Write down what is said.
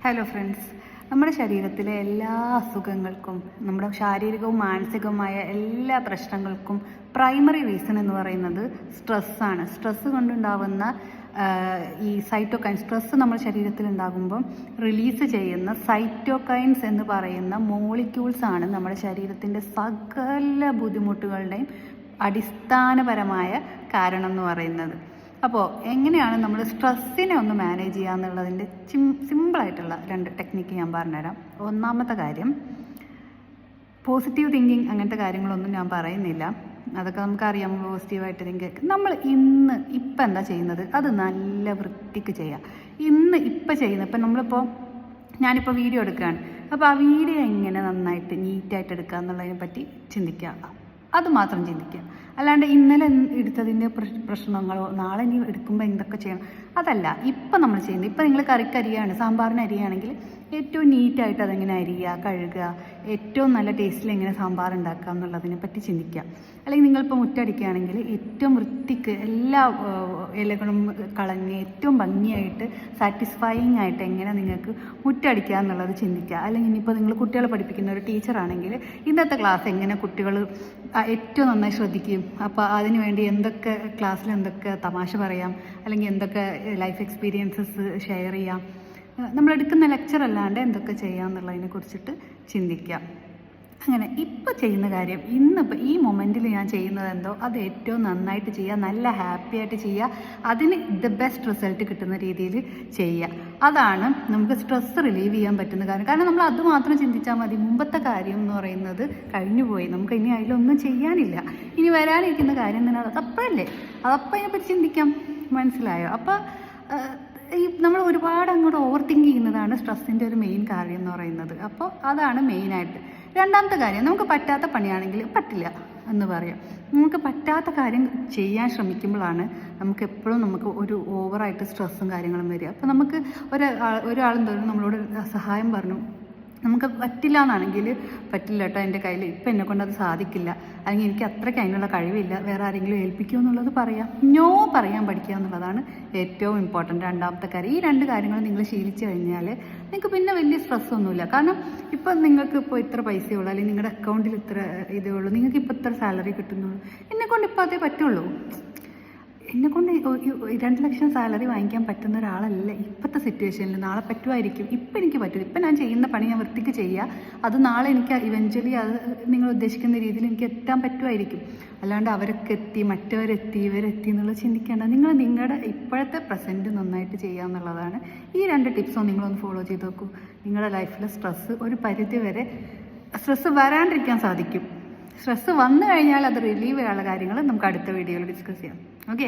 Hello friends, നമ്മുടെ ശരീരത്തിലെ എല്ലാ അസുഖങ്ങൾക്കും നമ്മുടെ ശാരീരികവും മാനസികവുമായ എല്ലാ പ്രശ്നങ്ങൾക്കും പ്രൈമറി റീസൺ എന്ന് പറയുന്നത് സ്ട്രെസ്സാണ്. സ്ട്രെസ്സ് കൊണ്ടുണ്ടാവുന്ന ഈ സൈറ്റോകൈൻസ്, സ്ട്രെസ്സ് നമ്മുടെ ശരീരത്തിൽ ഉണ്ടാകുമ്പം റിലീസ് ചെയ്യുന്ന സൈറ്റോകൈൻസ് എന്ന് പറയുന്ന മോളിക്യൂൾസ് ആണ് നമ്മുടെ ശരീരത്തിൻ്റെ സകല ബുദ്ധിമുട്ടുകളുടെയും അടിസ്ഥാനപരമായ കാരണം എന്ന് പറയുന്നത്. അപ്പോൾ എങ്ങനെയാണ് നമ്മൾ സ്ട്രെസ്സിനെ ഒന്ന് മാനേജ് ചെയ്യുക എന്നുള്ളതിൻ്റെ സിമ്പിളായിട്ടുള്ള 2 ടെക്നിക്ക് ഞാൻ പറഞ്ഞുതരാം. ഒന്നാമത്തെ കാര്യം, പോസിറ്റീവ് തിങ്കിങ്. അങ്ങനത്തെ കാര്യങ്ങളൊന്നും ഞാൻ പറയുന്നില്ല, അതൊക്കെ നമുക്കറിയാം. പോസിറ്റീവായിട്ട് തിങ്ക്, നമ്മൾ ഇപ്പം എന്താ ചെയ്യുന്നത് അത് നല്ല വൃത്തിക്ക് ചെയ്യുക. ഇപ്പം ചെയ്യുന്നത്, ഇപ്പം നമ്മളിപ്പോൾ ഞാനിപ്പോൾ വീഡിയോ എടുക്കുകയാണ്, അപ്പോൾ ആ വീഡിയോ എങ്ങനെ നന്നായിട്ട് നീറ്റായിട്ട് എടുക്കുക എന്നുള്ളതിനെ പറ്റി ചിന്തിക്കുക, അത് മാത്രം ചിന്തിക്കുക. അല്ലാണ്ട് ഇന്നലെ എടുത്തതിൻ്റെ പ്രശ്നങ്ങളോ നാളെ ഇനി എടുക്കുമ്പോൾ എന്തൊക്കെ ചെയ്യണം അതല്ല ഇപ്പം നമ്മൾ ചെയ്യുന്നത്. ഇപ്പം നിങ്ങൾ കറിക്ക് അരിയാണ്, സാമ്പാറിന് അരിയാണെങ്കിൽ ഏറ്റവും നീറ്റായിട്ട് അതെങ്ങനെ അരിയുക, കഴുകുക, ഏറ്റവും നല്ല ടേസ്റ്റിൽ എങ്ങനെ സാമ്പാർ ഉണ്ടാക്കുക എന്നുള്ളതിനെ പറ്റി ചിന്തിക്കുക. അല്ലെങ്കിൽ നിങ്ങളിപ്പോൾ മുറ്റടിക്കുകയാണെങ്കിൽ ഏറ്റവും വൃത്തിക്ക് എല്ലാ ഇലകളും കളഞ്ഞ് ഏറ്റവും ഭംഗിയായിട്ട് സാറ്റിസ്ഫൈയിങ് ആയിട്ട് എങ്ങനെ നിങ്ങൾക്ക് മുറ്റടിക്കുക എന്നുള്ളത് ചിന്തിക്കുക. അല്ലെങ്കിൽ ഇനിയിപ്പോൾ നിങ്ങൾ കുട്ടികളെ പഠിപ്പിക്കുന്ന ഒരു ടീച്ചറാണെങ്കിൽ ഇന്നത്തെ ക്ലാസ് എങ്ങനെ കുട്ടികൾ ഏറ്റവും നന്നായി ശ്രദ്ധിക്കും, അപ്പോൾ അതിന് വേണ്ടി എന്തൊക്കെ ക്ലാസ്സിൽ എന്തൊക്കെ തമാശ പറയാം, അല്ലെങ്കിൽ എന്തൊക്കെ ലൈഫ് എക്സ്പീരിയൻസസ് ഷെയർ ചെയ്യാം, നമ്മളെടുക്കുന്ന ലെക്ചർ അല്ലാണ്ട് എന്തൊക്കെ ചെയ്യാം എന്നുള്ളതിനെ കുറിച്ചിട്ട് ചിന്തിക്കാം. അങ്ങനെ ഇപ്പോൾ ചെയ്യുന്ന കാര്യം, ഇന്നിപ്പോൾ ഈ മൊമെൻറ്റിൽ ഞാൻ ചെയ്യുന്നത് എന്തോ അത് ഏറ്റവും നന്നായിട്ട് ചെയ്യുക, നല്ല ഹാപ്പി ആയിട്ട് ചെയ്യുക, അതിന് ബെസ്റ്റ് റിസൾട്ട് കിട്ടുന്ന രീതിയിൽ ചെയ്യുക. അതാണ് നമുക്ക് സ്ട്രെസ് റിലീവ് ചെയ്യാൻ പറ്റുന്ന കാര്യം. കാരണം നമ്മൾ അത് മാത്രം ചിന്തിച്ചാൽ മതി. മുമ്പത്തെ കാര്യം എന്ന് പറയുന്നത് കഴിഞ്ഞുപോയി, നമുക്ക് ഇനി അതിലൊന്നും ചെയ്യാനില്ല. ഇനി വരാനിരിക്കുന്ന കാര്യം തന്നെ അതപ്പോഴല്ലേ, അതപ്പോൾ അതിനെപ്പറ്റി ചിന്തിക്കാം. മനസ്സിലായോ? അപ്പോൾ നമ്മൾ ഒരുപാട് അങ്ങോട്ട് ഓവർ തിങ്ക് ചെയ്യുന്നതാണ് സ്ട്രെസ്സിൻ്റെ ഒരു മെയിൻ കാര്യം എന്ന് പറയുന്നത്. അപ്പോൾ അതാണ് മെയിനായിട്ട്. രണ്ടാമത്തെ കാര്യം, നമുക്ക് പറ്റാത്ത പണിയാണെങ്കിൽ പറ്റില്ല എന്ന് പറയാം. നമുക്ക് പറ്റാത്ത കാര്യം ചെയ്യാൻ ശ്രമിക്കുമ്പോഴാണ് നമുക്ക് എപ്പോഴും ഒരു ഓവറായിട്ട് സ്ട്രെസ്സും കാര്യങ്ങളും വരിക. അപ്പോൾ നമുക്ക് ഒരാളും തോന്നും നമ്മളോട് സഹായം പറഞ്ഞു, നമുക്ക് പറ്റില്ല എന്നാണെങ്കിൽ പറ്റില്ല കേട്ടോ, എൻ്റെ കയ്യിൽ ഇപ്പം എന്നെക്കൊണ്ട് അത് സാധിക്കില്ല, അല്ലെങ്കിൽ എനിക്ക് അത്രയ്ക്ക് അതിനുള്ള കഴിവില്ല, വേറെ ആരെങ്കിലും ഏൽപ്പിക്കുമോ എന്നുള്ളത് പറയാം. നോ പറയാൻ പഠിക്കുക എന്നുള്ളതാണ് ഏറ്റവും ഇമ്പോർട്ടൻറ്റ് രണ്ടാമത്തെ കാര്യം. ഈ 2 കാര്യങ്ങൾ നിങ്ങൾ ശീലിച്ചു കഴിഞ്ഞാൽ നിങ്ങൾക്ക് പിന്നെ വലിയ സ്ട്രെസ്സൊന്നുമില്ല. കാരണം ഇപ്പം നിങ്ങൾക്ക് ഇപ്പോൾ ഇത്ര പൈസയുള്ളൂ, അല്ലെങ്കിൽ നിങ്ങളുടെ അക്കൗണ്ടിൽ ഇത്ര ഇതേ ഉള്ളൂ, നിങ്ങൾക്ക് ഇപ്പോൾ ഇത്ര സാലറി കിട്ടുന്നുള്ളൂ, എന്നെക്കൊണ്ട് ഇപ്പോൾ അതേ പറ്റുള്ളൂ. എന്നെക്കൊണ്ട് 2 ലക്ഷം സാലറി വാങ്ങിക്കാൻ പറ്റുന്ന ഒരാളല്ല ഇപ്പോഴത്തെ സിറ്റുവേഷനിൽ. നാളെ പറ്റുമായിരിക്കും, ഇപ്പം എനിക്ക് പറ്റില്ല. ഇപ്പം ഞാൻ ചെയ്യുന്ന പണി ഞാൻ വൃത്തിക്ക് ചെയ്യുക, അത് നാളെ എനിക്ക് ഇവഞ്ച്വലി അത് നിങ്ങൾ ഉദ്ദേശിക്കുന്ന രീതിയിൽ എനിക്ക് എത്താൻ പറ്റുമായിരിക്കും. അല്ലാണ്ട് അവരൊക്കെ എത്തി, മറ്റവരെത്തി, ഇവരെത്തി എന്നുള്ളത് ചിന്തിക്കേണ്ട. നിങ്ങൾ നിങ്ങളുടെ ഇപ്പോഴത്തെ പ്രസൻറ്റ് നന്നായിട്ട് ചെയ്യുക എന്നുള്ളതാണ്. ഈ 2 ടിപ്സോ നിങ്ങളൊന്ന് ഫോളോ ചെയ്ത് നോക്കൂ. നിങ്ങളുടെ ലൈഫിലെ സ്ട്രെസ്സ് ഒരു പരിധി വരെ സ്ട്രെസ്സ് വരാണ്ടിരിക്കാൻ സാധിക്കും. സ്ട്രെസ്സ് വന്നു കഴിഞ്ഞാൽ അത് റിലീവ് ചെയ്യാനുള്ള കാര്യങ്ങൾ നമുക്ക് അടുത്ത വീഡിയോയിൽ ഡിസ്കസ് ചെയ്യാം. ഓക്കെ.